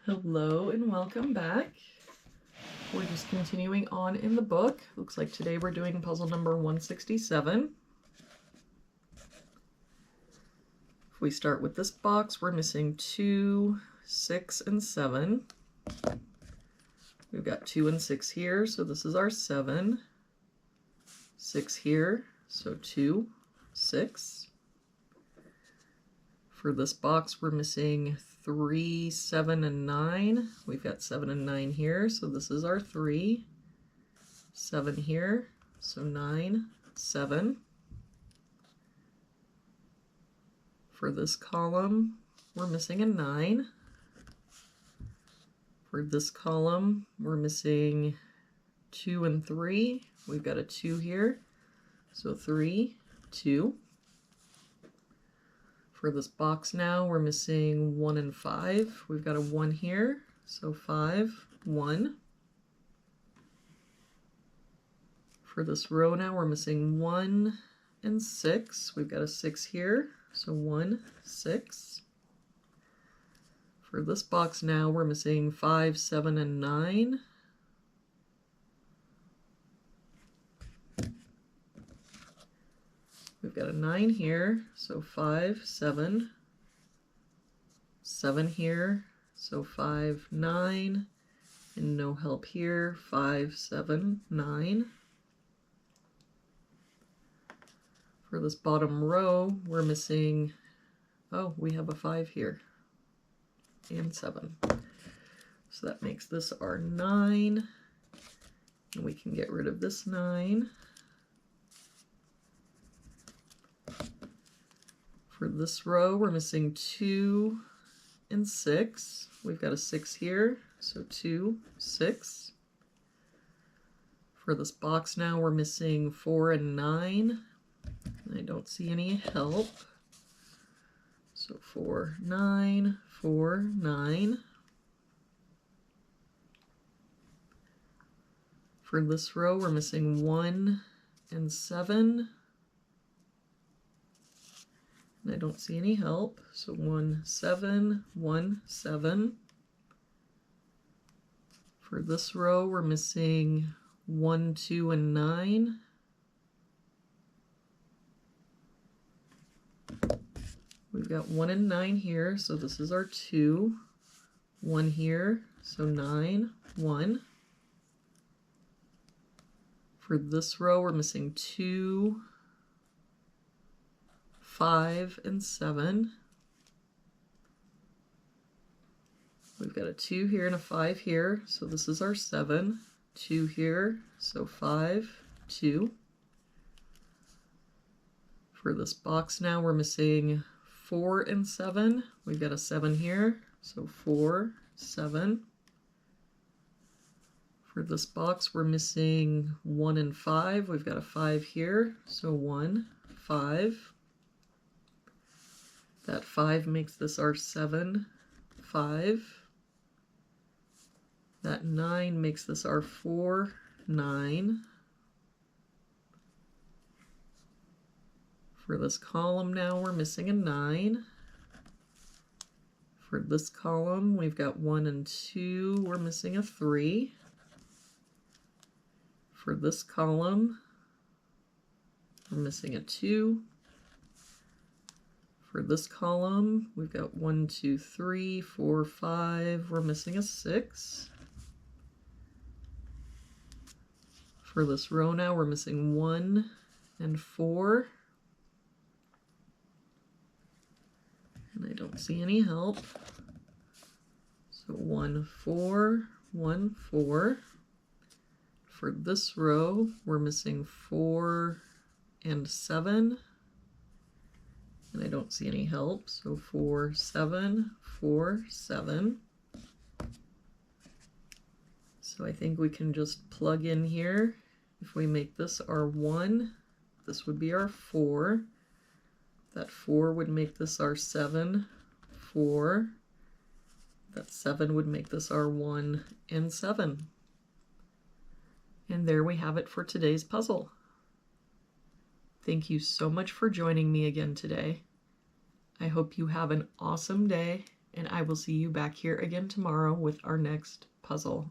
Hello and welcome back. We're just continuing on in the book. Looks like today we're doing puzzle number 167. If we start with this box, we're missing 2, 6, and 7. We've got 2 and 6 here, so this is our 7. 6 here, so 2, 6. For this box, we're missing 3, 7, and 9. We've got 7 and 9 here, so this is our 3. 7 here, so 9, 7. For this column, we're missing a 9. For this column, we're missing 2 and 3. We've got a 2 here, so 3, 2. For this box now, we're missing 1 and 5. We've got a 1 here, so 5, 1. For this row now, we're missing 1 and 6. We've got a 6 here, so 1, 6. For this box now, we're missing 5, 7, and 9. We've got a 9 here, so 5, 7. 7 here, so 5, 9. And no help here, 5, 7, 9. For this bottom row, we're missing, oh, we have a 5 here, and 7. So that makes this our 9. And we can get rid of this 9. For this row, we're missing 2 and 6. We've got a 6 here, so 2, 6. For this box now, we're missing 4 and 9. I don't see any help. So 4, 9, 4, 9. For this row, we're missing 1 and 7. And I don't see any help, so 1, 7, 1, 7. For this row, we're missing 1, 2, and 9. We've got 1 and 9 here, so this is our 2. 1 here, so 9, 1. For this row, we're missing 2, 5, and 7. We've got a 2 here and a 5 here, so this is our 7. 2 here, so 5, 2. For this box now, we're missing 4 and 7. We've got a 7 here, so 4, 7. For this box, we're missing 1 and 5. We've got a 5 here, so 1, 5. That 5 makes this our 7, 5. That 9 makes this our 4, 9. For this column now, we're missing a 9. For this column, we've got 1 and 2. We're missing a 3. For this column, we're missing a 2. For this column, we've got 1, 2, 3, 4, 5. We're missing a 6. For this row now, we're missing 1 and 4. And I don't see any help. So 1, 4, 1, 4. For this row, we're missing 4 and 7. And I don't see any help, so 4, 7, 4, 7. So I think we can just plug in here. If we make this our 1, this would be our 4. That 4 would make this our 7, 4. That 7 would make this our 1 and 7. And there we have it for today's puzzle. Thank you so much for joining me again today. I hope you have an awesome day, and I will see you back here again tomorrow with our next puzzle.